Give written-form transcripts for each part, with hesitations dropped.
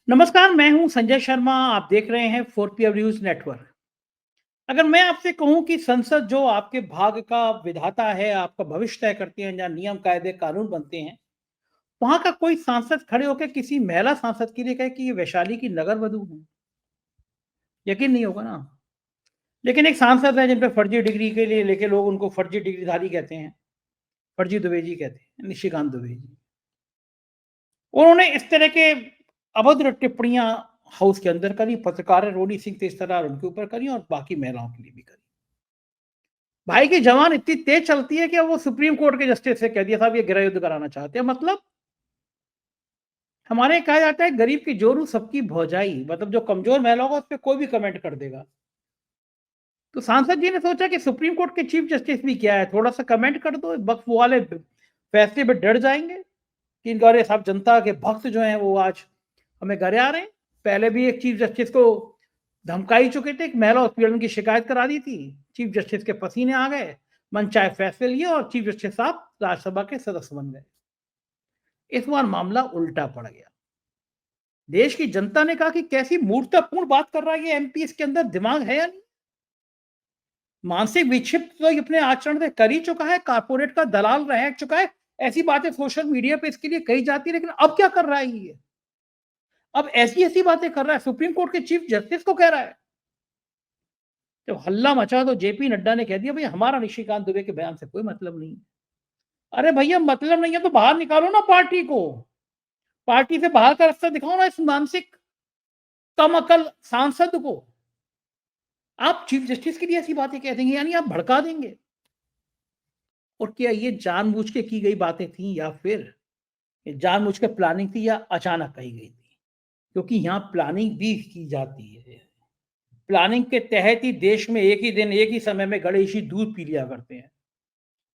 नमस्कार, मैं हूं संजय शर्मा। आप देख रहे हैं 4 न्यूज नेटवर्क। अगर मैं आपसे कहूं कि संसद जो आपके भाग्य का विधाता है, आपका भविष्य तय करती है, जहाँ नियम कायदे कानून बनते हैं, वहां का कोई सांसद खड़े होकर किसी महिला सांसद के लिए कहे कि ये वैशाली की नगर वधु है, यकीन नहीं होगा ना। लेकिन एक सांसद है जिन पे फर्जी डिग्री के लिए लेके लोग उनको फर्जी डिग्रीधारी कहते हैं, फर्जी दुबे जी कहते हैं, निशिकांत दुबे जी। उन्होंने इस तरह के अभद्र टिप्पणियां हाउस के अंदर करी, पत्रकार रोनी सिंह तेज तर्रार उनके ऊपर करी और बाकी महिलाओं के लिए भी करी। भाई की जवान इतनी तेज चलती है कि अब वो सुप्रीम कोर्ट के जस्टिस से कह दिया साहब ये गृह युद्ध कराना चाहते हैं। मतलब हमारे यहाँ कहा जाता है गरीब की जोरू सबकी भौजाई, मतलब जो कमजोर महिला होगा उस पर कोई भी कमेंट कर देगा। तो सांसद जी ने सोचा कि सुप्रीम कोर्ट के चीफ जस्टिस भी क्या है, थोड़ा सा कमेंट कर दो, वक्त वो वाले फैसले पे डर जाएंगे कि अरे साहब जनता के भक्त जो हैं वो आज हमें घरे आ रहे हैं। पहले भी एक चीफ जस्टिस को धमकाई चुके थे, एक महिला उत्पीड़न की शिकायत करा दी थी, चीफ जस्टिस के पसीने आ गए, मनचाहे फैसले लिए और चीफ जस्टिस साहब राज्यसभा के सदस्य बन गए। इस बार मामला उल्टा पड़ गया। देश की जनता ने कहा कि कैसी मूर्खतापूर्ण बात कर रहा है ये एमपी, इसके अंदर दिमाग है या नहीं। मानसिक विक्षिप्त तो ये अपने आचरण से कर ही चुका है, कारपोरेट का दलाल रह चुका है। ऐसी बातें सोशल मीडिया पे इसके लिए कही जाती है, लेकिन अब क्या कर रहा है ये? अब ऐसी ऐसी बातें कर रहा है, सुप्रीम कोर्ट के चीफ जस्टिस को कह रहा है। जब हल्ला मचा तो जेपी नड्डा ने कह दिया भाई हमारा निशिकांत दुबे के बयान से कोई मतलब नहीं है। अरे भैया मतलब नहीं है तो बाहर निकालो ना पार्टी को, पार्टी से बाहर का रास्ता दिखाओ ना इस मानसिक कम अकल सांसद को। आप चीफ जस्टिस के लिए ऐसी बातें कह देंगे, यानी आप भड़का देंगे। और क्या ये जानबूझ के की गई बातें थी या फिर ये जानबूझ के प्लानिंग थी या अचानक कही गई थी? क्योंकि यहाँ प्लानिंग भी की जाती है। प्लानिंग के तहत ही देश में एक ही दिन एक ही समय में गणेश जी दूध पी लिया करते हैं।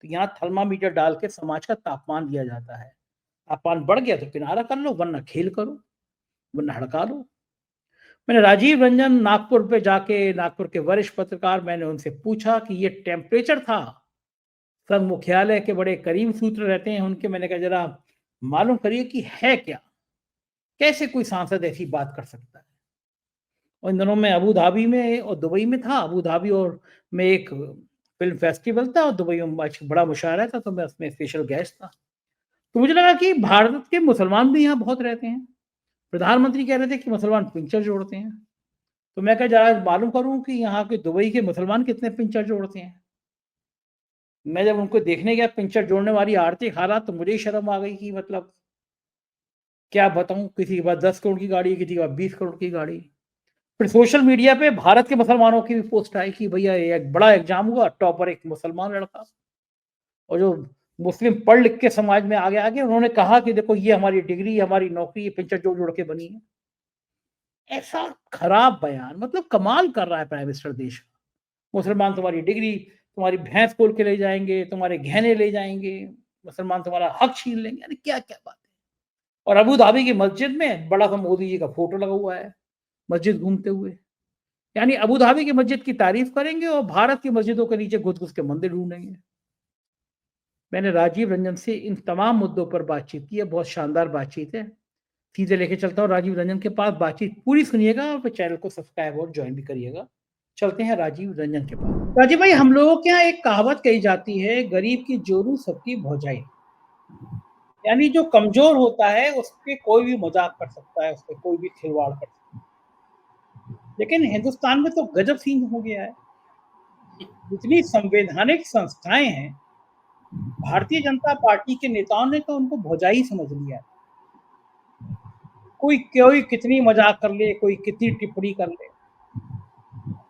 तो यहाँ थर्मामीटर डाल के समाज का तापमान दिया जाता है। तापमान बढ़ गया तो किनारा कर लो, वरना खेल करो, वरना हड़का लो। मैंने राजीव रंजन नागपुर पे जाके, नागपुर के वरिष्ठ पत्रकार, मैंने उनसे पूछा कि ये टेम्परेचर था, संघ मुख्यालय के बड़े करीब सूत्र रहते हैं उनके, मैंने कहा जरा मालूम करिए कि है क्या, कैसे कोई सांसद ऐसी बात कर सकता है। और इन दिनों में अबू धाबी में और दुबई में था। अबू धाबी और में एक फिल्म फेस्टिवल था और दुबई में बड़ा मुशायरा था, तो मैं उसमें स्पेशल गेस्ट था। तो मुझे लगा कि भारत के मुसलमान भी यहाँ बहुत रहते हैं। प्रधानमंत्री कह रहे थे कि मुसलमान पिंचर जोड़ते हैं। तो मैं कहा जरा मालूम करूँ कि यहाँ के दुबई के मुसलमान कितने पिंचर जोड़ते हैं। मैं जब उनको देखने गया पिंचर जोड़ने वाली आरती खाला, तो मुझे ही शर्म आ गई कि मतलब क्या बताऊँ, किसी के पास 10 करोड़ की गाड़ी है, किसी के पास 20 करोड़ की गाड़ी। फिर सोशल मीडिया पे भारत के मुसलमानों की भी पोस्ट आई कि भैया एक बड़ा एग्जाम हुआ, टॉपर एक मुसलमान लड़का, और जो मुस्लिम पढ़ लिख के समाज में आगे आगे उन्होंने कहा कि देखो ये हमारी डिग्री, हमारी नौकरी, ये पिंचर जोड़ जोड़ के बनी है। ऐसा खराब बयान, मतलब कमाल कर रहा है प्राइम मिनिस्टर देश का। मुसलमान तुम्हारी डिग्री, तुम्हारी भैंस खोल के ले जाएंगे, तुम्हारे गहने ले जाएंगे, मुसलमान तुम्हारा हक छीन लेंगे, यानी क्या क्या बात है। और अबू धाबी की मस्जिद में बड़ा सा मोदी जी का फोटो लगा हुआ है, मस्जिद घूमते हुए। यानी अबू धाबी की मस्जिद की तारीफ करेंगे और भारत की मस्जिदों के नीचे घुस घुस के मंदिर ढूंढेंगे। मैंने राजीव रंजन से इन तमाम मुद्दों पर बातचीत की है, बहुत शानदार बातचीत है। सीधे लेके चलता हूँ राजीव रंजन के पास, बातचीत पूरी सुनिएगा और फिर चैनल को सब्सक्राइब और ज्वाइन भी करिएगा। चलते हैं राजीव रंजन के पास। राजीव भाई, हम लोगों के यहाँ एक कहावत कही जाती है, गरीब की जोरू सबकी भौजाई। यानी जो कमजोर होता है उस पे कोई भी मजाक कर सकता है, उस पे कोई भी खिलवाड़ कर सकता है। लेकिन हिंदुस्तान में तो गजब सीन हो गया है। जितनी संवैधानिक संस्थाएं हैं, भारतीय जनता पार्टी के नेताओं ने तो उनको भौजाई समझ लिया। कोई कोई कितनी मजाक कर ले, कोई कितनी टिप्पणी कर ले।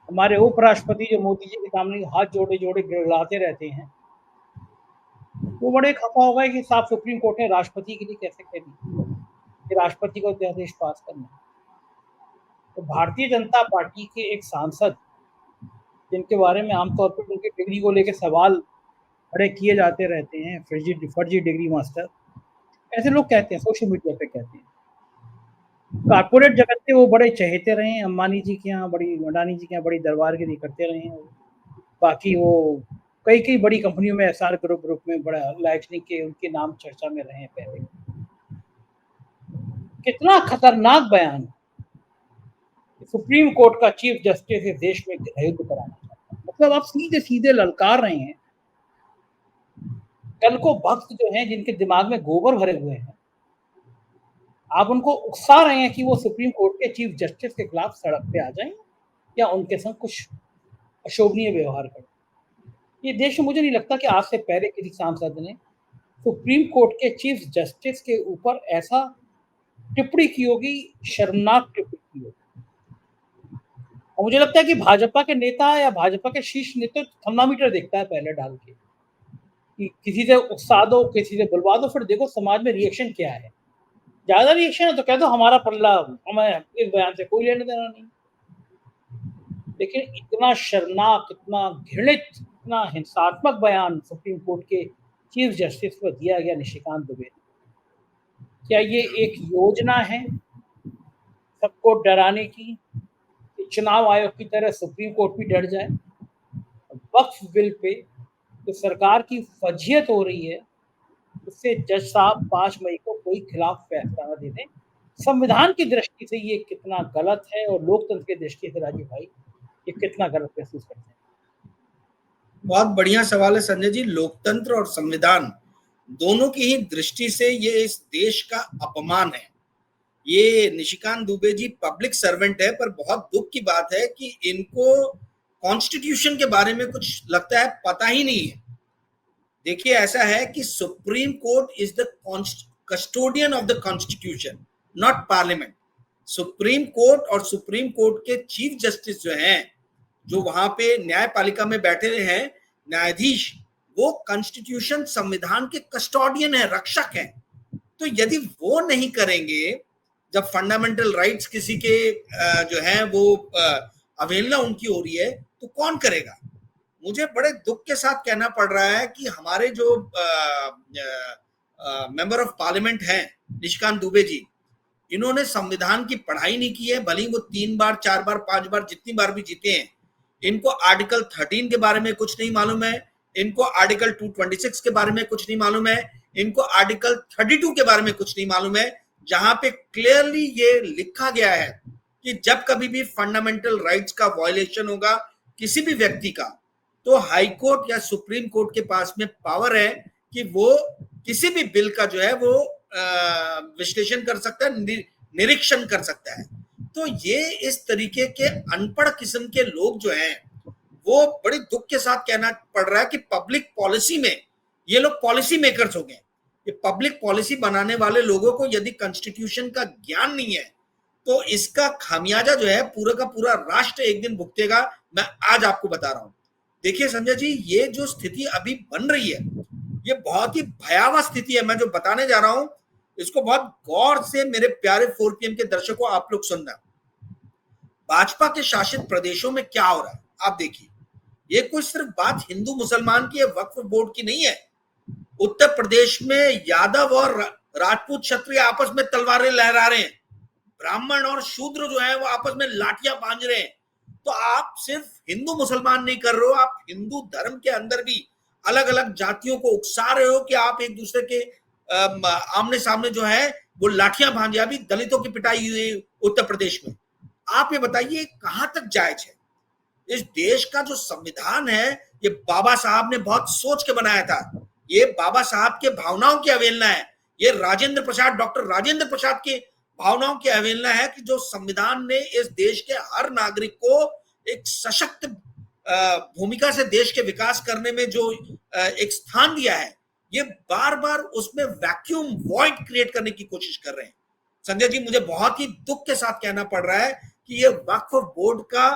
हमारे उपराष्ट्रपति जो मोदी जी के सामने हाथ जोड़े जोड़े गिड़गिड़ाते रहते हैं, वो बड़े खफा हो गए कि साफ सुप्रीम कोर्ट ने राष्ट्रपति के लिए कैसे कह दी कि राष्ट्रपति को अध्यादेश पास करना। तो भारतीय जनता पार्टी के एक सांसद, जिनके बारे में आमतौर पर उनकी डिग्री को लेकर सवाल खड़े किए जाते रहते हैं, फर्जी फर्जी डिग्री मास्टर, ऐसे लोग कहते हैं, सोशल मीडिया पे कहते हैं। कारपोरेट जगत के वो बड़े चहेते रहे हैं, अंबानी जी के यहाँ बड़ी, अडानी जी के यहाँ बड़ी दरबारगिरी करते रहे हैं। बाकी वो कई कई बड़ी कंपनियों में, एसआर ग्रुप में बड़ा लाइटनिंग के उनके नाम चर्चा में रहे हैं पहले। कितना खतरनाक बयान है। सुप्रीम कोर्ट का चीफ जस्टिस इस देश में युद्ध कराना चाहता है, मतलब आप सीधे सीधे ललकार रहे हैं। कल को भक्त जो हैं जिनके दिमाग में गोबर भरे हुए हैं, आप उनको उकसा रहे हैं कि वो सुप्रीम कोर्ट के चीफ जस्टिस के खिलाफ सड़क पे आ जाएं या उनके संग कुछ अशोभनीय व्यवहार करें। ये देश में मुझे नहीं लगता कि आज से पहले किसी सांसद ने सुप्रीम कोर्ट के चीफ जस्टिस के ऊपर ऐसा टिप्पणी की होगी, शर्मनाक टिप्पणी की होगी। और मुझे लगता है कि भाजपा के नेता या भाजपा के शीर्ष नेता थर्मामीटर देखता है पहले डाल के कि किसी से उकसा दो, किसी से बुलवा दो, फिर देखो समाज में रिएक्शन क्या है। ज्यादा रिएक्शन है तो कह दो हमारा पल्ला, हमें इस बयान से कोई लेना देना नहीं। लेकिन इतना शर्मनाक, इतना घृणित, इतना हिंसात्मक बयान सुप्रीम कोर्ट के चीफ जस्टिस को दिया गया निशिकांत दुबे। क्या ये एक योजना है सबको डराने की, चुनाव आयोग की तरह सुप्रीम कोर्ट भी डर जाए? वक्फ बिल पे तो सरकार की फजीयत हो रही है, उससे जज साहब 5 मई को कोई खिलाफ फैसला न दे दें। संविधान की दृष्टि से ये कितना गलत है और लोकतंत्र की दृष्टि से राजीव भाई ये कितना गलत महसूस करते हैं? बहुत बढ़िया सवाल है संजय जी। लोकतंत्र और संविधान दोनों की ही दृष्टि से ये इस देश का अपमान है। ये निशिकांत दुबे जी पब्लिक सर्वेंट है, पर बहुत दुख की बात है कि इनको कॉन्स्टिट्यूशन के बारे में कुछ लगता है पता ही नहीं है। देखिए, ऐसा है कि supreme court is the custodian of the constitution, not parliament. Supreme court और सुप्रीम कोर्ट के चीफ जस्टिस जो हैं, जो वहां पे न्यायपालिका में बैठे हैं न्यायाधीश, वो कॉन्स्टिट्यूशन संविधान के कस्टोडियन है, रक्षक हैं। तो यदि वो नहीं करेंगे, जब फंडामेंटल राइट्स किसी के जो है वो अवहेलना उनकी हो रही है, तो कौन करेगा? मुझे बड़े दुख के साथ कहना पड़ रहा है कि हमारे जो मेंबर ऑफ पार्लियामेंट हैं निशिकांत दुबे जी, इन्होंने संविधान की पढ़ाई नहीं की है। भले वो 3 बार 4 बार 5 बार जितनी बार भी जीते हैं, इनको आर्टिकल 13 के बारे में कुछ नहीं मालूम है, इनको आर्टिकल 226 के बारे में कुछ नहीं मालूम है, इनको आर्टिकल 32 के बारे में कुछ नहीं मालूम है, जहां पे क्लियरली ये लिखा गया है कि जब कभी भी फंडामेंटल राइट्स का वायलेशन होगा किसी भी व्यक्ति का, तो हाई कोर्ट या सुप्रीम कोर्ट के पास में पावर है कि वो किसी भी बिल का जो है वो विश्लेषण कर सकता है, निरीक्षण कर सकता है। तो ये इस तरीके के अनपढ़ किस्म के लोग जो हैं, वो बड़ी दुख के साथ कहना पड़ रहा है कि पब्लिक पॉलिसी में ये लोग पॉलिसी मेकर्स हो गए। ये पब्लिक पॉलिसी बनाने वाले लोगों को यदि कॉन्स्टिट्यूशन का ज्ञान नहीं है, तो इसका खामियाजा जो है पूरा का पूरा राष्ट्र एक दिन भुगतेगा। मैं आज आपको बता रहा हूं। देखिए संजय जी, ये जो स्थिति अभी बन रही है, ये बहुत ही भयावह स्थिति है। मैं जो बताने जा रहा हूं, इसको बहुत गौर से मेरे प्यारे 4PM के दर्शकों आप लोग सुनना। भाजपा के शासित प्रदेशों में क्या हो रहा है आप देखिए। ये कोई सिर्फ बात हिंदू मुसलमान की, वक्फ बोर्ड की नहीं है। उत्तर प्रदेश में यादव और राजपूत क्षत्रिय आपस में तलवारें लहरा रहे हैं, ब्राह्मण और शूद्र जो है वो आपस में लाठियां बांध रहे हैं। तो आप सिर्फ हिंदू मुसलमान नहीं कर रहे हो, आप हिंदू धर्म के अंदर भी अलग अलग जातियों को उकसा रहे हो कि आप एक दूसरे के आमने सामने जो है वो लाठियां भांजे। अभी दलितों की पिटाई हुई उत्तर प्रदेश में। आप ये बताइए कहां तक जायज है? इस देश का जो संविधान है, ये बाबा साहब ने बहुत सोच के बनाया था। ये बाबा साहब के भावनाओं की अवहेलना है। ये डॉक्टर राजेंद्र प्रसाद के भावनाओं की अवहेलना है कि जो संविधान ने इस देश के हर नागरिक को एक सशक्त भूमिका से देश के विकास करने में जो एक स्थान दिया है, ये बार बार उसमें वैक्यूम वॉइड क्रिएट करने की कोशिश कर रहे हैं। संजय जी, मुझे बहुत ही दुख के साथ कहना पड़ रहा है कि ये वक्फ बोर्ड का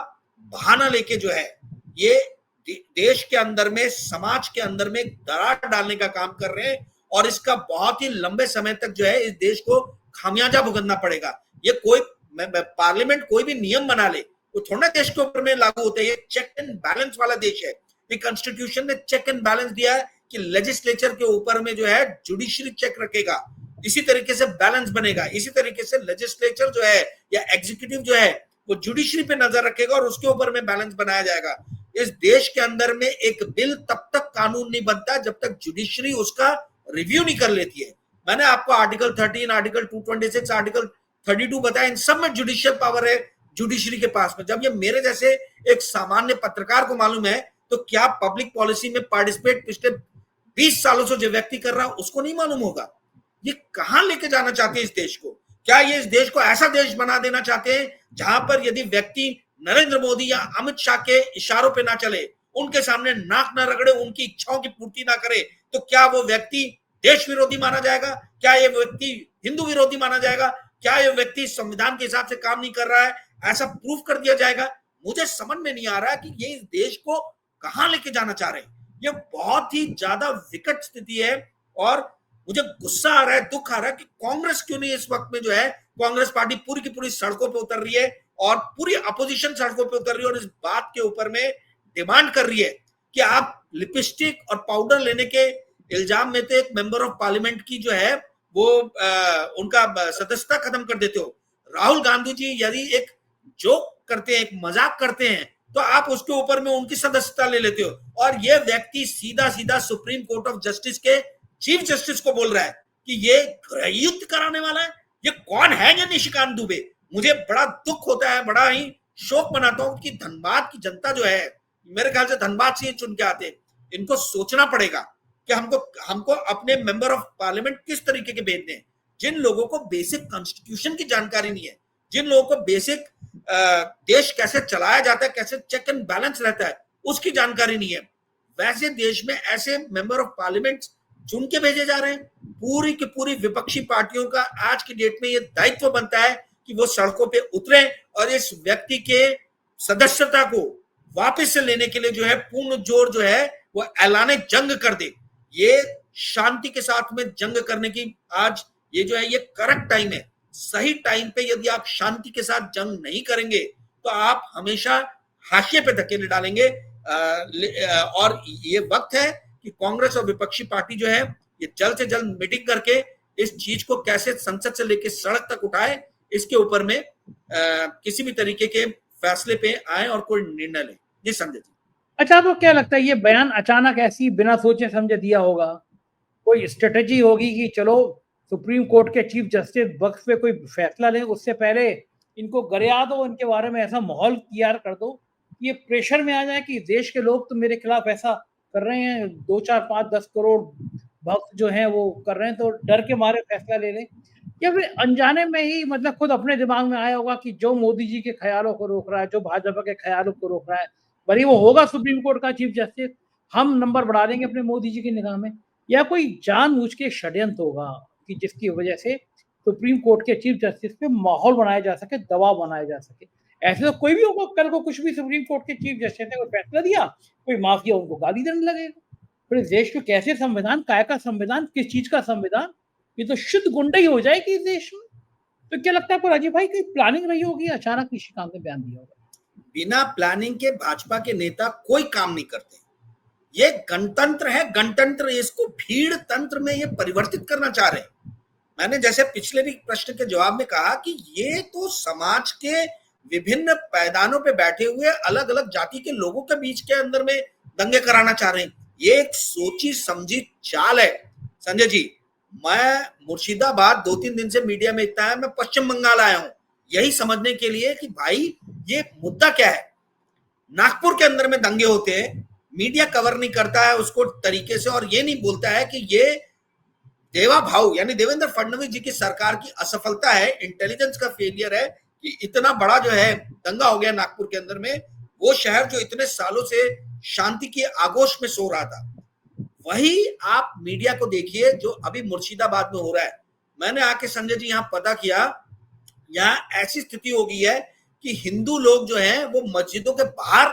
बहाना लेके जो है, ये देश के अंदर में, समाज के अंदर में दरार डालने का काम कर रहे हैं। और इसका बहुत ही लंबे समय तक जो है इस देश को खामियाजा भुगतना पड़ेगा। ये कोई पार्लियामेंट कोई भी नियम बना ले, वो थोड़ा देश के ऊपर में लागू होते हैं। ये चेक एंड बैलेंस वाला देश है। ये कॉन्स्टिट्यूशन ने चेक एंड बैलेंस दिया है कि लेजिस्लेचर के ऊपर में जो है जुडिशरी चेक रखेगा, इसी तरीके से बैलेंस बनेगा। इसी तरीके से लेजिस्लेचर जो है या एग्जीक्यूटिव जो है वो जुडिशरी पे नजर रखेगा और उसके ऊपर में बैलेंस बनाया जाएगा। इस देश के अंदर में एक बिल तब तक कानून नहीं बनता जब तक जुडिशरी उसका रिव्यू नहीं कर लेती है। मैंने आपको आर्टिकल 13, आर्टिकल 226, आर्टिकल 32 बताया, इन सब में जुडिशियल पावर है जुडिशरी के पास में। जब ये मेरे जैसे एक सामान्य पत्रकार को मालूम है, तो क्या पब्लिक पॉलिसी में पार्टिसिपेट पिछले 20 सालों से जो व्यक्ति कर रहा है उसको नहीं मालूम होगा? ये कहां लेके जाना चाहते हैं इस देश को? क्या ये इस देश को ऐसा देश बना देना चाहते हैं जहां पर यदि व्यक्ति नरेंद्र मोदी या अमित शाह के इशारों पे ना चले, उनके सामने नाक ना रगड़े, उनकी इच्छाओं की पूर्ति ना करे, तो क्या वो व्यक्ति देश विरोधी माना जाएगा? क्या ये व्यक्ति हिंदू विरोधी माना जाएगा? क्या ये व्यक्ति संविधान के हिसाब से काम नहीं कर रहा है, ऐसा प्रूफ कर दिया जाएगा? मुझे समझ में नहीं आ रहा कि ये इस देश को कहां लेके जाना चाह रहे हैं। ये बहुत ही ज्यादा विकट स्थिति है और मुझे गुस्सा आ रहा है, दुख आ रहा है कि कांग्रेस क्यों नहीं इस वक्त में जो है, कांग्रेस पार्टी पूरी की पूरी सड़कों पे उतर रही है और पूरी अपोजिशन सड़कों पे उतर रही है और इस बात के ऊपर में डिमांड कर रही है कि आप लिपस्टिक और पाउडर लेने के इल्जाम में तो एक मेंबर ऑफ पार्लियामेंट की जो है वो उनका सदस्यता खत्म कर देते हो। राहुल गांधी जी यदि एक जोक करते हैं, एक मजाक करते हैं, तो आप उसके ऊपर में उनकी सदस्यता ले लेते हो। और ये व्यक्ति सीधा सीधा सुप्रीम कोर्ट ऑफ जस्टिस के चीफ जस्टिस को बोल रहा है कि ये युद्ध कराने वाला है। ये कौन है ये निशिकांत दुबे? मुझे बड़ा दुख होता है, बड़ा ही शोक मनाता हूं कि धनबाद की जनता जो है, मेरे ख्याल से धनबाद से चुन के आते, इनको सोचना पड़ेगा कि हमको अपने मेंबर ऑफ पार्लियामेंट किस तरीके के भेजने हैं। जिन लोगों को बेसिक कॉन्स्टिट्यूशन की जानकारी नहीं है, जिन लोगों को बेसिक देश कैसे चलाया जाता है, कैसे चेक एंड बैलेंस रहता है, उसकी जानकारी नहीं है, वैसे देश में ऐसे मेंबर ऑफ पार्लियामेंट चुन के भेजे जा रहे हैं। पूरी की पूरी विपक्षी पार्टियों का आज की डेट में ये दायित्व बनता है कि वो सड़कों पे उतरे और इस व्यक्ति के सदस्यता को वापस से लेने के लिए जो है पूर्ण जोर जो है वो ऐलाने जंग कर दे। ये शांति के साथ में जंग करने की आज ये जो है ये करेक्ट टाइम है। सही टाइम पे यदि आप शांति के साथ जंग नहीं करेंगे तो आप हमेशा हाशिए पे धकेले डालेंगे। और ये वक्त है कि कांग्रेस और विपक्षी पार्टी जो है ये जल्द से जल्द मीटिंग करके इस चीज को कैसे संसद से लेकर सड़क तक उठाए, इसके ऊपर में किसी भी तरीके के फैसले पे आए और कोई निर्णय ले। जी संजय जी। अच्छा, आपको क्या लगता है ये बयान अचानक ऐसी बिना सोचे समझे दिया होगा? कोई स्ट्रेटेजी होगी कि चलो सुप्रीम कोर्ट के चीफ जस्टिस वक्त पे कोई फैसला लें, उससे पहले इनको गरिया दो, इनके बारे में ऐसा माहौल तैयार कर दो कि ये प्रेशर में आ जाए कि देश के लोग तो मेरे खिलाफ ऐसा कर रहे हैं, 2, 4, 5, 10 करोड़ भक्त जो हैं वो कर रहे हैं, तो डर के मारे फैसला ले लें। या फिर अनजाने में ही मतलब खुद अपने दिमाग में आया होगा कि जो मोदी जी के ख्यालों को रोक रहा है, जो भाजपा के ख्यालों को रोक रहा है, भले वो होगा सुप्रीम कोर्ट का चीफ जस्टिस, हम नंबर बढ़ा देंगे अपने मोदी जी की निगाह में। या कोई जानबूझ के षड्यंत्र होगा कि जिसकी वजह से सुप्रीम कोर्ट के चीफ जस्टिस पे माहौल बनाया जा सके, दबाव बनाया जा सके। ऐसे तो कोई भी होगा, कल को कुछ भी सुप्रीम कोर्ट के चीफ जस्टिस ने कोई फैसला दिया, कोई माफिया उनको गाली देने लगेगा। फिर इस देश को कैसे संविधान, काय का संविधान, किस चीज का संविधान, ये तो शुद्ध गुंडाई हो जाएगी इस देश में। तो क्या लगता है आपको राजीव भाई, कोई प्लानिंग रही होगी, अचानक निशिकांत ने बयान दिया होगा? बिना प्लानिंग के भाजपा के नेता कोई काम नहीं करते। ये गणतंत्र है, गणतंत्र, इसको भीड़ तंत्र में ये परिवर्तित करना चाह रहे हैं। मैंने जैसे पिछले भी प्रश्न के जवाब में कहा कि ये तो समाज के विभिन्न पैदानों पे बैठे हुए अलग अलग जाति के लोगों के बीच के अंदर में दंगे कराना चाह रहे हैं। ये एक सोची समझी चाल है संजय जी। मैं मुर्शिदाबाद 2-3 दिन से मीडिया में इतना है, मैं पश्चिम बंगाल आया हूं यही समझने के लिए कि भाई ये मुद्दा क्या है। नागपुर के अंदर में दंगे होते हैं, मीडिया कवर नहीं करता है उसको तरीके से और ये नहीं बोलता है कि ये देवा भाऊ यानी देवेंद्र फडणवीस जी की सरकार की असफलता है, इंटेलिजेंस का फेलियर है कि इतना बड़ा जो है दंगा हो गया नागपुर के अंदर में। वो शहर जो इतने सालों से शांति के आगोश में सो रहा था, वही आप मीडिया को देखिए जो अभी मुर्शिदाबाद में हो रहा है। मैंने आके संजय जी यहाँ पता किया, यहाँ ऐसी स्थिति हो गई है कि हिंदू लोग जो हैं वो मस्जिदों के बाहर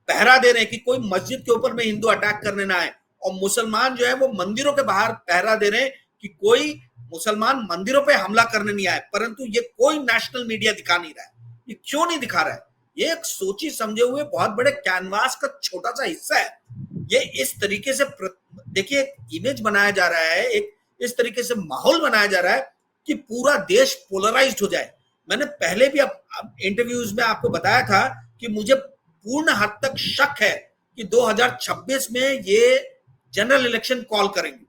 पहरा दे रहे हैं कि कोई मस्जिद के ऊपर में हिंदू अटैक करने ना आए, और मुसलमान जो है वो मंदिरों के बाहर पहरा दे रहे हैं कि कोई मुसलमान मंदिरों पे हमला करने नहीं आए। परंतु ये कोई नेशनल मीडिया दिखा नहीं रहा है। ये क्यों नहीं दिखा रहा है? ये एक सोची समझे हुए बहुत बड़े कैनवास का छोटा सा हिस्सा है। ये इस तरीके से देखिए इमेज बनाया जा रहा है, एक इस तरीके से माहौल बनाया जा रहा है कि पूरा देश पोलराइज्ड हो जाए। मैंने पहले भी इंटरव्यूज में आपको बताया था कि मुझे पूर्ण हद तक शक है कि 2026 में ये जनरल इलेक्शन कॉल करेंगे,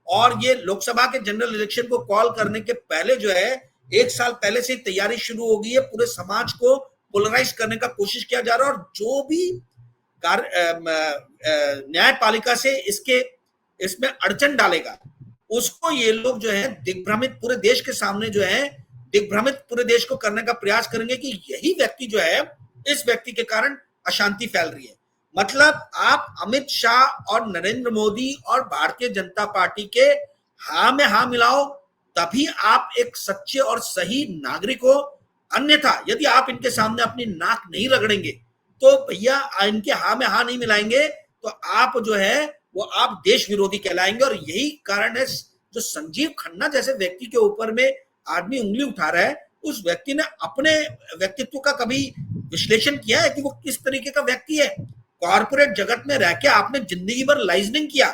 और ये लोकसभा के जनरल इलेक्शन को कॉल करने के पहले जो है 1 साल पहले से तैयारी शुरू हो गई है, पूरे समाज को पोलराइज करने का कोशिश किया जा रहा है, और जो भी न्यायपालिका से इसमें अड़चन डालेगा, उसको ये लोग जो है दिग्भ्रमित, पूरे देश के सामने जो है दिग्भ्रमित पूरे देश को करने का प्रयास करेंगे कि यही व्यक्ति जो है, इस व्यक्ति के कारण अशांति फैल रही है। मतलब आप अमित शाह और नरेंद्र मोदी और भारतीय जनता पार्टी के हाँ में हाँ मिलाओ, तभी आप एक सच्चे और सही नागरिक हो। अन्यथा यदि आप इनके सामने अपनी नाक नहीं रगड़ेंगे, तो भैया इनके हाँ में हाँ नहीं मिलाएंगे, तो आप जो है वो आप देश विरोधी कहलाएंगे। और यही कारण है जो संजीव खन्ना जैसे व्यक्ति के ऊपर में आदमी उंगली उठा रहा है, उस व्यक्ति ने अपने व्यक्तित्व का कभी विश्लेषण किया है कि वो किस तरीके का व्यक्ति है? कॉर्पोरेट जगत में रह के आपने जिंदगी भर लाइजनिंग किया,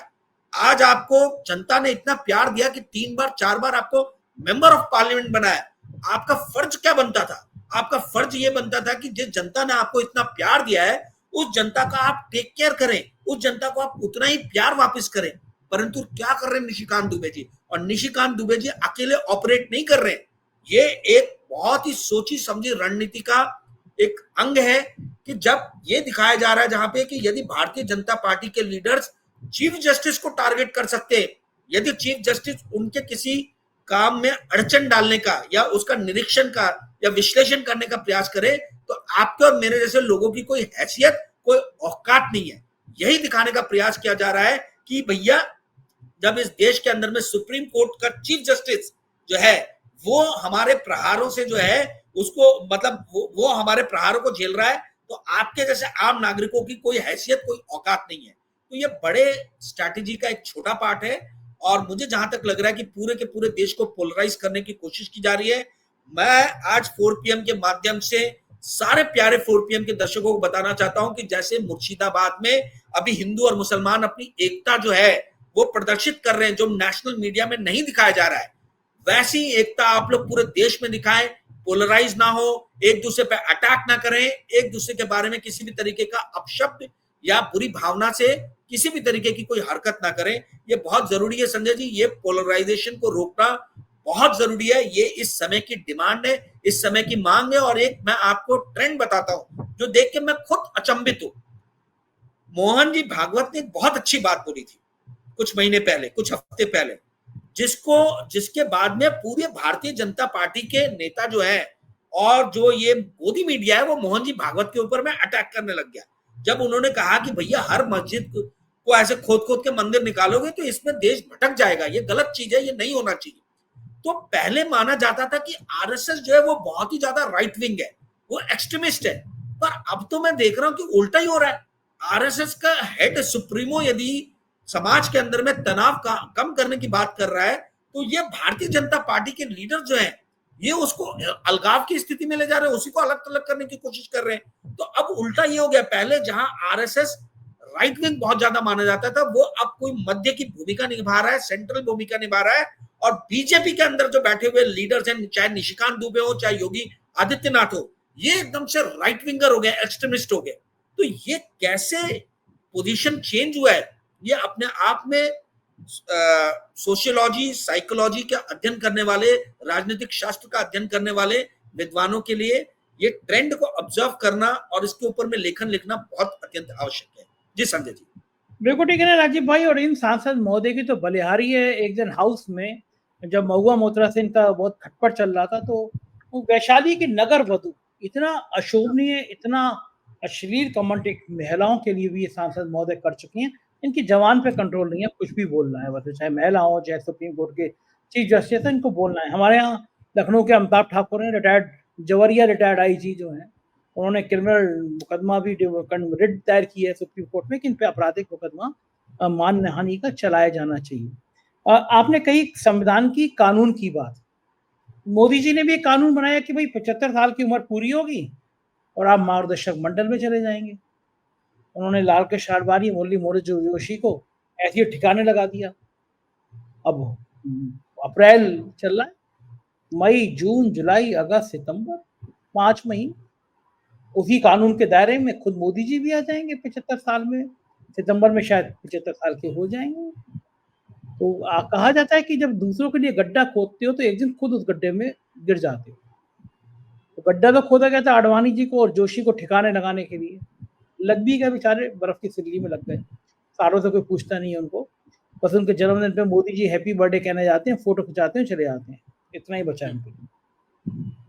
आज आपको जनता ने इतना प्यार दिया कि 3 बार 4 बार आपको मेंबर ऑफ पार्लियामेंट बनाया। आपका फर्ज क्या बनता था? आपका फर्ज ये बनता था कि जिस जनता ने आपको इतना प्यार दिया है, उस जनता का आप टेक केयर करें, उस जनता को आप उतना ही प्यार वापस करें। परंतु क्या कर रहे हैं निशिकांत दुबे जी? और निशिकांत दुबे जी अकेले ऑपरेट नहीं कर रहे, ये एक बहुत ही सोची समझी रणनीति का एक अंग है कि जब ये दिखाया जा रहा है जहां पे कि यदि भारतीय जनता पार्टी के लीडर्स चीफ जस्टिस को टारगेट कर सकते हैं, यदि चीफ जस्टिस उनके किसी काम में अड़चन डालने का या उसका निरीक्षण का या विश्लेषण करने का प्रयास करे, तो आपके और मेरे जैसे लोगों की कोई हैसियत, कोई औकात नहीं है। यही दिखाने का प्रयास किया जा रहा है कि भैया जब इस देश के अंदर में सुप्रीम कोर्ट का चीफ जस्टिस जो है वो हमारे प्रहारों से जो है उसको मतलब वो हमारे प्रहारों को झेल रहा है, तो आपके जैसे आम नागरिकों की कोई हैसियत, कोई औकात नहीं है। तो ये बड़े स्ट्रैटेजी का एक छोटा पार्ट है, और मुझे जहां तक लग रहा है कि पूरे के पूरे देश को पोलराइज करने की कोशिश की जा रही है। मैं आज 4 PM के माध्यम से सारे प्यारे 4 PM के दर्शकों को बताना चाहता हूं कि जैसे मुर्शिदाबाद में अभी हिंदू और मुसलमान अपनी एकता जो है वो प्रदर्शित कर रहे हैं, जो नेशनल मीडिया में नहीं दिखाया जा रहा है, वैसी एकता आप लोग पूरे देश में दिखाएं। पोलराइज ना हो, एक दूसरे पे अटैक ना करें, एक दूसरे के बारे में किसी भी तरीके का अपशब्द या बुरी भावना से किसी भी तरीके की कोई हरकत ना करें। ये बहुत जरूरी है संजय जी, ये पोलराइजेशन को रोकना बहुत जरूरी है। ये इस समय की डिमांड है, इस समय की मांग है। और एक मैं आपको ट्रेंड बताता हूं जो देख के मैं खुद अचंभित हूं। मोहन जी भागवत ने एक बहुत अच्छी बात बोली थी कुछ महीने पहले, कुछ हफ्ते पहले, जिसके बाद में पूरे भारतीय जनता पार्टी के नेता जो है और जो ये मोदी मीडिया है वो मोहन जी भागवत के ऊपर में अटैक करने लग गया। जब उन्होंने कहा कि भैया हर मस्जिद को ऐसे खोद खोद के मंदिर निकालोगे तो इसमें देश भटक जाएगा, ये गलत चीज है, ये नहीं होना चाहिए। तो पहले माना जाता था कि आरएसएस जो है वो बहुत ही ज्यादा राइट विंग है, वो एक्सट्रीमिस्ट है, पर अब तो मैं देख रहा हूं कि उल्टा ही हो रहा है। आरएसएस का हेड सुप्रीमो यदि समाज के अंदर में तनाव कम करने की बात कर रहा है, तो ये भारतीय जनता पार्टी के लीडर जो है ये उसको अलगाव की स्थिति में ले जा रहे हैं, उसी को अलग थलग करने की कोशिश कर रहे हैं। तो अब उल्टा ये हो गया, पहले जहां आरएसएस राइट विंग बहुत ज्यादा माना जाता था, वो अब कोई मध्य की भूमिका निभा रहा है, सेंट्रल भूमिका निभा रहा है। और बीजेपी के अंदर जो बैठे हुए लीडर्स हैं, चाहे निशिकांत दुबे हो, चाहे योगी आदित्यनाथ हो, ये एकदम से राइट विंगर हो गए, एक्सट्रीमिस्ट हो गए। तो ये कैसे पोजीशन चेंज हुआ है, ये अपने आप में सोशियोलॉजी, साइकोलॉजी का अध्ययन करने वाले, राजनीतिक शास्त्र का अध्ययन करने वाले विद्वानों के लिए ये ट्रेंड को ऑब्जर्व करना और इसके ऊपर में लेखन लिखना बहुत अत्यंत आवश्यक है। जी संजय जी। बिल्कुल ठीक है ना राजीव भाई। और इन सांसद महोदय की तो बलिहारी है। एक दिन हाउस में जब महुआ मोत्रा सिंह का बहुत खटपट चल रहा था, तो वो वैशाली की नगर वधु इतना अशोभनीय, इतना अश्लील कमेंट एक महिलाओं के लिए भी ये सांसद महोदय कर चुकी हैं। इनकी जवान पे कंट्रोल नहीं है, कुछ भी बोलना है, बस चाहे महिला हो, चाहे सुप्रीम कोर्ट के चीफ जस्टिस है, इनको बोलना है। हमारे यहाँ लखनऊ के अमिताभ ठाकुर हैं, रिटायर्ड जवरिया रिटायर्ड आईजी जो हैं, उन्होंने क्रिमिनल मुकदमा भी रिट दायर की है सुप्रीम कोर्ट में कि इन पे आपराधिक मुकदमा मानहानि का चलाया जाना चाहिए। आपने कही संविधान की, कानून की बात, मोदी जी ने भी एक कानून बनाया कि भाई 75 साल की उम्र पूरी होगी और आप मार्गदर्शक मंडल में चले जाएंगे। उन्होंने लाल कृष्ण आडवाणी, मुरली मनोहर जोशी को ऐसे ठिकाने लगा दिया। अब अप्रैल चल रहा है, मई, जून, जुलाई, अगस्त, सितंबर, 5 महीने उसी कानून के दायरे में खुद मोदी जी भी आ जाएंगे 75 साल में। सितंबर में शायद 75 साल के हो जाएंगे। तो कहा जाता है कि जब दूसरों के लिए गड्ढा खोदते हो तो एक दिन खुद उस गड्ढे में गिर जाते हो। तो गड्ढा तो खोदा गया था आडवाणी जी को और जोशी को ठिकाने लगाने के लिए। लग भी गए बेचारे, बर्फ की सिल्ली में लग गए। सालों से कोई पूछता नहीं है उनको। बस उनके जन्मदिन पे मोदी जी हैप्पी बर्थडे कहने जाते हैं, फोटो खिंचाते हैं, चले जाते हैं। इतना ही बचा है उनके लिए।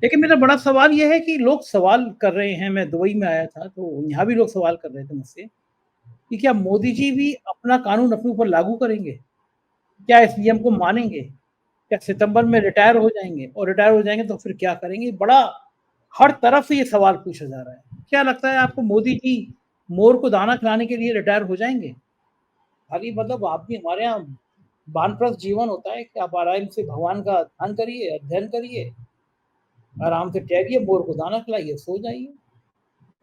लेकिन मेरा बड़ा सवाल ये है कि लोग सवाल कर रहे हैं, मैं दुबई में आया था तो यहाँ भी लोग सवाल कर रहे थे मुझसे कि क्या मोदी जी भी अपना कानून अपने ऊपर लागू करेंगे? क्या इस नियम को मानेंगे? क्या सितंबर में रिटायर हो जाएंगे? और रिटायर हो जाएंगे तो फिर क्या करेंगे? बड़ा हर तरफ से ये सवाल पूछा जा रहा है। क्या लगता है आपको, मोदी जी मोर को दाना खिलाने के लिए रिटायर हो जाएंगे? खाली मतलब आप भी, हमारे यहाँ वानप्रस्थ जीवन होता है कि आप आराम से भगवान का ध्यान करिए, अध्ययन करिए, आराम से टहलिए, मोर को दाना खिलाइए, सो जाइए।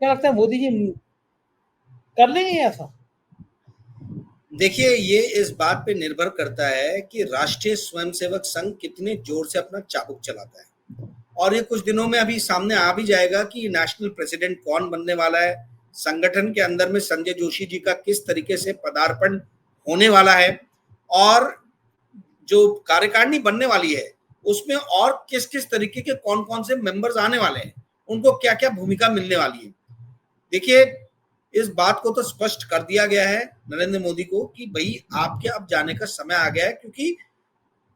क्या लगता है मोदी जी कर लेंगे ऐसा? देखिए, ये इस बात पे निर्भर करता है कि राष्ट्रीय स्वयंसेवक संघ कितने जोर से अपना चाबुक चलाता है, और ये कुछ दिनों में अभी सामने आ भी जाएगा कि नेशनल प्रेसिडेंट कौन बनने वाला है। संगठन के अंदर में संजय जोशी जी का किस तरीके से पदार्पण होने वाला है, और जो कार्यकारिणी बनने वाली है उसमें और किस किस तरीके के कौन कौन से मेंबर्स आने वाले हैं, उनको क्या क्या भूमिका मिलने वाली है। देखिए, इस बात को तो स्पष्ट कर दिया गया है नरेंद्र मोदी को कि भाई आपके अब जाने का समय आ गया है, क्योंकि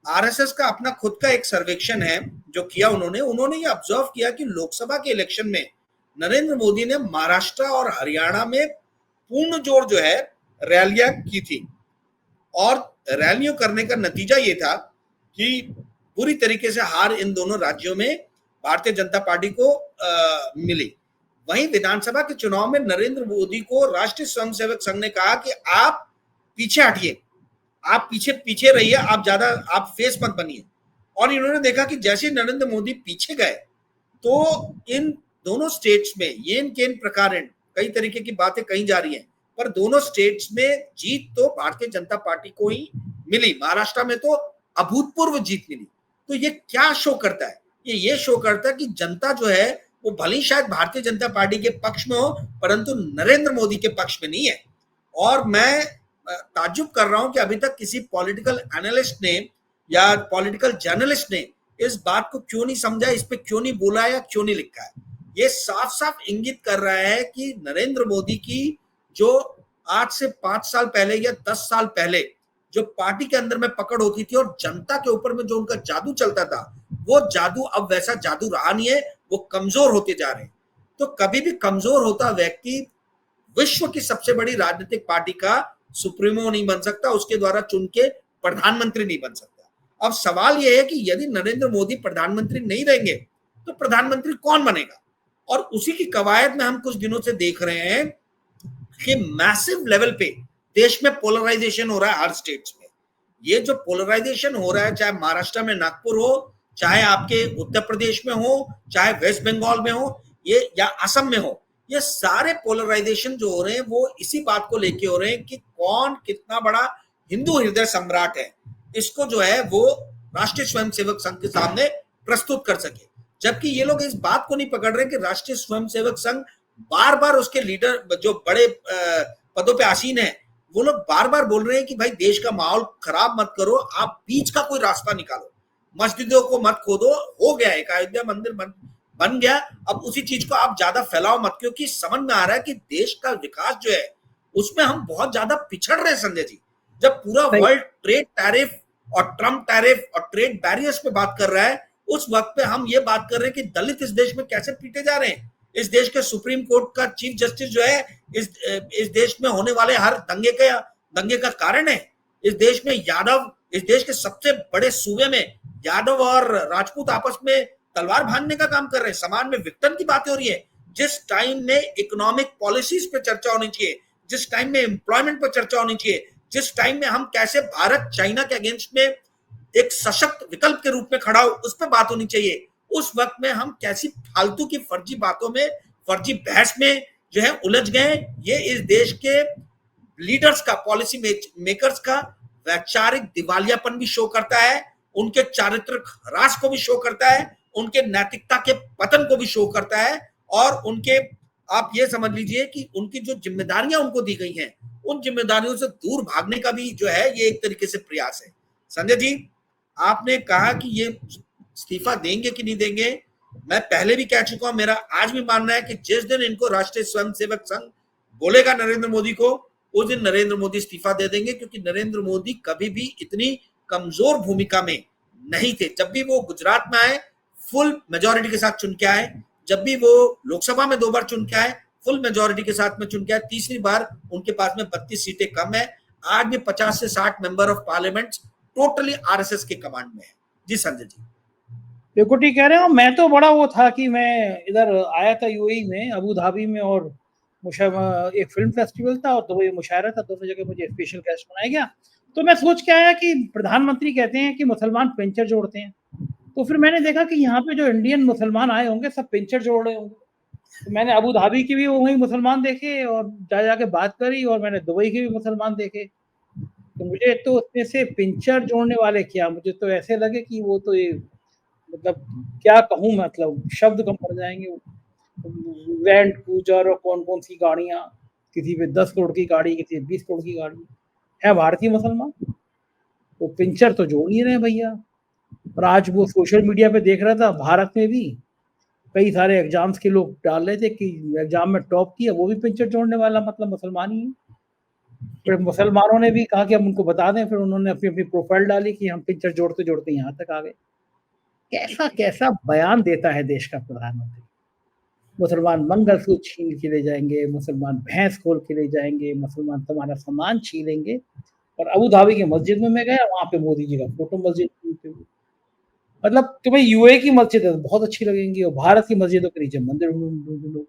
आरएसएस का अपना खुद का एक सर्वेक्षण है जो किया उन्होंने ये ऑब्जर्व किया कि लोकसभा के इलेक्शन में नरेंद्र मोदी ने महाराष्ट्र और हरियाणा में पूर्ण जोर जो है रैलियां की थी, और रैलियों करने का नतीजा ये था कि पूरी तरीके से हार इन दोनों राज्यों में भारतीय जनता पार्टी को मिली। वहीं विधानसभा के चुनाव में नरेंद्र मोदी को राष्ट्रीय स्वयंसेवक संघ ने कहा कि आप पीछे हटिए, आप पीछे पीछे रहिए, आप फेस मत बनिए। और इन्होंने देखा कि जैसे नरेंद्र मोदी पीछे गए तो इन दोनों स्टेट्स में येन केन प्रकार कई तरीके की बातें कही जा रही हैं, पर दोनों स्टेट्स में जीत तो भारतीय जनता पार्टी को ही मिली। महाराष्ट्र में तो अभूतपूर्व जीत मिली। तो ये क्या शो करता है? ये शो करता है कि जनता जो है वो भले ही शायद भारतीय जनता पार्टी के पक्ष में हो, परंतु नरेंद्र मोदी के पक्ष में नहीं है। और मैं ताज्जुब कर रहा हूं कि अभी तक किसी पॉलिटिकल एनालिस्ट ने या पॉलिटिकल जर्नलिस्ट ने इस बात को क्यों नहीं समझा, इस पे क्यों नहीं बोला या क्यों नहीं लिखा है। ये साफ साफ इंगित कर रहा है कि नरेंद्र मोदी की जो आज से 5 साल पहले या 10 साल पहले जो पार्टी के अंदर में पकड़ होती थी और जनता के ऊपर में जो उनका जादू चलता था, वो जादू अब वैसा जादू रहा नहीं है, वो कमजोर होते जा रहे हैं। तो कभी भी कमजोर होता व्यक्ति विश्व की सबसे बड़ी राजनीतिक पार्टी का सुप्रीमो नहीं बन सकता, उसके द्वारा चुन के प्रधानमंत्री नहीं बन सकता। अब सवाल यह है कि यदि नरेंद्र मोदी प्रधानमंत्री नहीं रहेंगे तो प्रधानमंत्री कौन बनेगा? और उसी की कवायद में हम कुछ दिनों से देख रहे हैं कि मैसिव लेवल पे देश में पोलराइजेशन हो रहा है हर स्टेट्स में। ये जो पोलराइजेशन हो रहा है, चाहे महाराष्ट्र में नागपुर हो, चाहे आपके उत्तर प्रदेश में हो, चाहे वेस्ट बंगाल में हो, ये या असम में हो, ये सारे पोलराइजेशन जो हो रहे हैं वो इसी बात को लेके हो रहे हैं कि कौन कितना बड़ा हिंदू हृदय सम्राट है, इसको जो है वो राष्ट्रीय स्वयंसेवक संघ के सामने प्रस्तुत कर सके। जबकि ये लोग इस बात को नहीं पकड़ रहे कि राष्ट्रीय स्वयंसेवक संघ बार बार उसके लीडर जो बड़े पदों पे आसीन है, वो लोग बार बार बोल रहे हैं कि भाई देश का माहौल खराब मत करो, आप बीच का कोई रास्ता निकालो, मस्जिदों को मत खोदो, हो गया एक अयोध्या मंदिर बन गया, अब उसी चीज को आप ज्यादा फैलाओ मत, क्योंकि समझ में आ रहा है कि देश का विकास जो है उसमें हम बहुत ज्यादा पिछड़ रहे हैं संजय जी। जब पूरा वर्ल्ड ट्रेड टैरिफ और ट्रम्प टैरिफ और ट्रेड बैरियर्स पे बात कर रहा है, उस वक्त पे हम ये बात कर रहे हैं कि दलित इस देश में कैसे पीटे जा रहे हैं। इस देश के सुप्रीम कोर्ट का चीफ जस्टिस जो है इस देश में होने वाले हर दंगे का कारण है। इस देश में इस देश के सबसे बड़े सूबे में यादव और राजपूत आपस में तलवार भांजने का काम कर रहे हैं, समाज में विघटन की बातें हो रही है। जिस टाइम में इकोनॉमिक पॉलिसीज पे चर्चा होनी चाहिए, जिस टाइम में एम्प्लॉयमेंट पर चर्चा होनी चाहिए, जिस टाइम में हम कैसे भारत चाइना के अगेंस्ट में एक सशक्त विकल्प के रूप में खड़ा हो, उस पर बात होनी चाहिए, उस वक्त में हम कैसी फालतू की फर्जी बातों में, फर्जी बहस में जो है उलझ गए। ये इस देश के लीडर्स का, पॉलिसी मेकर्स का वैचारिक दिवालियापन भी शो करता है, उनके चारित्रिक ह्रास को भी शो करता है, उनके नैतिकता के पतन को भी शो करता है, और उनके, आप ये समझ लीजिए कि उनकी जो जिम्मेदारियां उनको दी गई हैं, उन जिम्मेदारियों से दूर भागने का भी जो है ये एक तरीके से प्रयास है। संजय जी, आपने कहा कि ये इस्तीफा देंगे कि नहीं देंगे, मैं पहले भी कह चुका हूं, मेरा आज भी मानना है कि जिस दिन इनको राष्ट्रीय स्वयंसेवक संघ बोलेगा नरेंद्र मोदी को, उस दिन नरेंद्र मोदी इस्तीफा दे देंगे, क्योंकि नरेंद्र मोदी कभी भी इतनी कमजोर भूमिका में नहीं थे। जब भी वो गुजरात में आए फुल मेजोरिटी के साथ चुन के आए, जब भी वो लोकसभा में 2 बार चुन के आए फुल मेजोरिटी के साथ में चुन के आए, तीसरी बार उनके पास में 32 सीटें कम है। आज भी 50 से 60 member of parliament totally RSS के कमांड में है। जी संजय जी, बिल्कुल ठीक कह रहे हो। मैं तो बड़ा वो था कि मैं इधर आया था यूएई में, अबू धाबी में, और एक फिल्म फेस्टिवल था और दुबई मुशायरा था, दोनों जगह मुझे स्पेशल गेस्ट बनाया गया। तो मैं सोच के आया कि प्रधानमंत्री कहते हैं कि मुसलमान पिंचर जोड़ते हैं, तो फिर मैंने देखा कि यहाँ पे जो इंडियन मुसलमान आए होंगे सब पिंचर जोड़ रहे होंगे। तो मैंने अबू धाबी के भी वही मुसलमान देखे और जाके बात करी, और मैंने दुबई के भी मुसलमान देखे। तो मुझे तो उसमें से पिंचर जोड़ने वाले क्या, मुझे तो ऐसे लगे कि वो तो ये मतलब क्या कहूँ, मतलब शब्द कम पड़ जाएंगे। लैंड क्रूजर और कौन कौन सी गाड़ियां, किसी पे 10 करोड़ की गाड़ी, किसी पे 20 करोड़ की गाड़ी है, भारतीय मुसलमान तो पिंचर तो जोड़ नहीं रहे भैया। और आज वो सोशल मीडिया पे देख रहा था, भारत में भी कई सारे एग्जाम्स के लोग डाल रहे थे कि एग्जाम में टॉप किया, वो भी पिंचर जोड़ने वाला मतलब मुसलमान ही है। फिर मुसलमानों ने भी कहा कि हम उनको बता दें, फिर उन्होंने अपनी अपनी प्रोफाइल डाली कि हम पिंचर जोड़ते जोड़ते यहाँ तक आ गए। कैसा कैसा बयान देता है देश का प्रधानमंत्री। मुसलमान मंगलसूत्र छीन के ले जाएंगे, मुसलमान भैंस खोल के ले जाएंगे, मुसलमान तुम्हारा सामान छीनेंगे। और अबू धाबी की मस्जिद में मैं गया, वहां पे मोदी जी का फोटो मस्जिद में, मतलब तुम्हें यूए की मस्जिद बहुत अच्छी लगेंगी और भारत की मस्जिदों के नीचे मंदिर ढूंढोगे।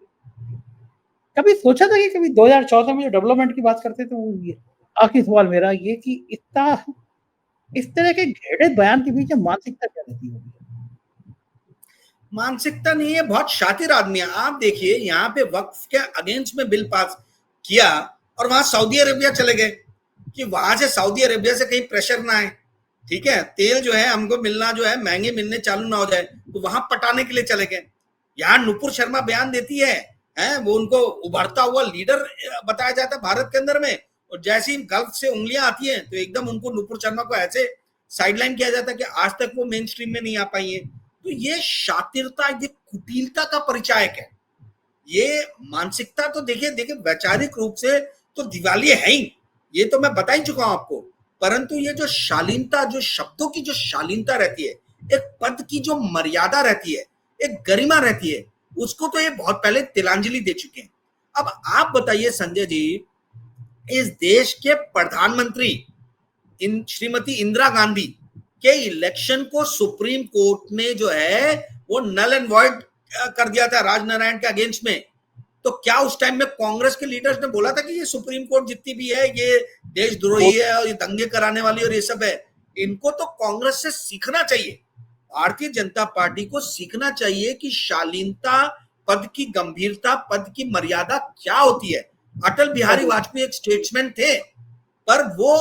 कभी सोचा था कि कभी 2014 में जो डेवलपमेंट की बात करते थे वो ये। आखिरी सवाल मेरा ये कि इतना इस तरह के घेरे बयान के पीछे मानसिकता क्या रहती होगी? मानसिकता नहीं है, बहुत शातिर आदमी है। आप देखिए, यहाँ पे वक्फ के अगेंस्ट में बिल पास किया और वहां सऊदी अरेबिया चले गए कि वहां से सऊदी अरेबिया से कहीं प्रेशर ना आए, ठीक है, तेल जो है हमको मिलना जो है महंगे मिलने चालू ना हो जाए, तो वहां पटाने के लिए चले गए। यहाँ नुपुर शर्मा बयान देती है, वो उनको उभरता हुआ लीडर बताया जाता है भारत के अंदर में, और जैसे ही गल्फ से उंगलियां आती हैं तो एकदम उनको नुपुर शर्मा को ऐसे साइडलाइन किया जाता है कि आज तक वो मेन स्ट्रीम में नहीं आ पाई है। तो ये शातिरता, ये कुटिलता का परिचायक है। ये मानसिकता तो देखिए देखिए वैचारिक रूप से तो दिवाली है ही, ये तो मैं बता ही चुका हूं आपको। परंतु ये जो शालीनता, जो शब्दों की जो शालीनता रहती है, एक पद की जो मर्यादा रहती है, एक गरिमा रहती है, उसको तो ये बहुत पहले तिलांजलि दे चुके हैं। अब आप बताइए संजय जी, इस देश के प्रधानमंत्री श्रीमती इंदिरा गांधी के इलेक्शन को सुप्रीम कोर्ट ने जो है वो नल एंड वॉइड कर दिया था राजनारायण के अगेंस्ट में। तो क्या उस टाइम में कांग्रेस के लीडर्स ने बोला था कि ये सुप्रीम कोर्ट जितनी भी है ये देशद्रोही है और ये दंगे कराने वाली और ये सब है? इनको तो कांग्रेस से सीखना चाहिए, भारतीय जनता पार्टी को सीखना चाहिए कि शालीनता, पद की गंभीरता, पद की मर्यादा क्या होती है। अटल बिहारी वाजपेयी एक स्टेट्समैन थे, पर वो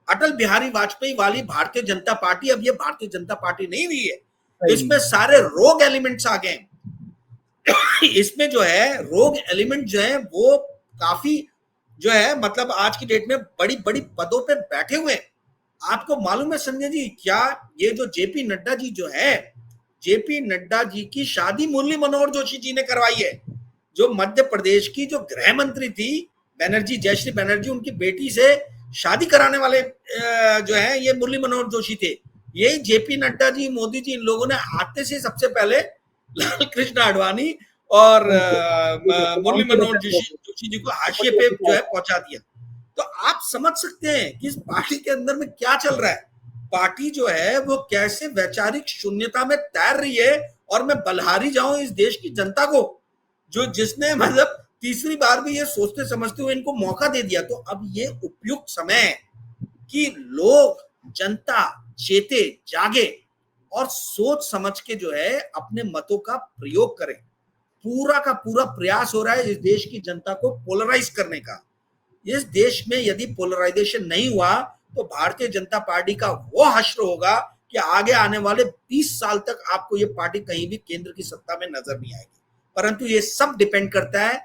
अटल बिहारी वाजपेयी वाली भारतीय जनता पार्टी अब ये भारतीय जनता पार्टी नहीं हुई है। इसमें सारे रोग एलिमेंट्स आ गए। इसमें जो है रोग एलिमेंट जो है वो काफी जो है मतलब आज की डेट में बड़ी बड़ी पदों पे बैठे हुए। आपको मालूम है संजय जी, क्या ये जो जेपी नड्डा जी जो है, जेपी नड्डा जी की शादी मुरली मनोहर जोशी जी ने करवाई है, जो मध्य प्रदेश की जो गृह मंत्री थी बनर्जी, जयश्री बनर्जी, उनकी बेटी से शादी कराने वाले जो है ये मुरली मनोहर जोशी थे। यही जेपी नड्डा जी, मोदी जी, इन लोगों ने आते से सबसे पहले लाल कृष्ण आडवाणी और मुरली मनोहर जोशी जी को हाशिए पे जो है पहुंचा दिया। तो आप समझ सकते हैं कि इस पार्टी के अंदर में क्या चल रहा है। पार्टी जो है वो कैसे वैचारिक शून्यता में तैर रही है। और मैं बलहारी जाऊं इस देश की जनता को, जो जिसने मतलब तीसरी बार भी ये सोचते समझते हुए इनको मौका दे दिया। तो अब ये उपयुक्त समय है कि लोग, जनता चेते, जागे और सोच समझ के जो है अपने मतों का प्रयोग करें। पूरा का पूरा प्रयास हो रहा है इस देश की जनता को पोलराइज करने का। इस देश में यदि पोलराइजेशन नहीं हुआ तो भारतीय जनता पार्टी का वो हश्र होगा कि आगे आने वाले 20 साल तक आपको ये पार्टी कहीं भी केंद्र की सत्ता में नजर नहीं आएगी। परंतु ये सब डिपेंड करता है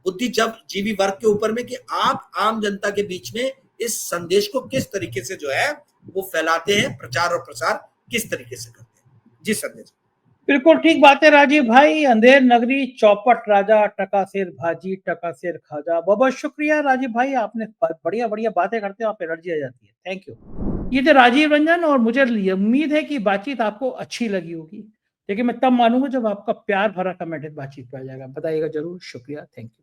बुद्धिजीवी वर्ग के ऊपर में कि आप आम जनता के बीच में इस संदेश को किस तरीके से जो है वो फैलाते हैं, प्रचार और प्रसार किस तरीके से करते हैं। जी संजय जी। बिल्कुल ठीक बात है राजीव भाई। अंधेर नगरी चौपट राजा, टका सिर भाजी टका सिर खाजा। बहुत बहुत शुक्रिया राजीव भाई, आपने बढ़िया बढ़िया बातें करते हो, आप एनर्जी आ जाती है। Thank you. ये थे राजीव रंजन, और मुझे उम्मीद है कि बातचीत आपको अच्छी लगी होगी, लेकिन मैं तब मानूंगा जब आपका प्यार भरा कमेंट बातचीत पे आ जाएगा। बताइएगा जरूर। शुक्रिया। Thank you.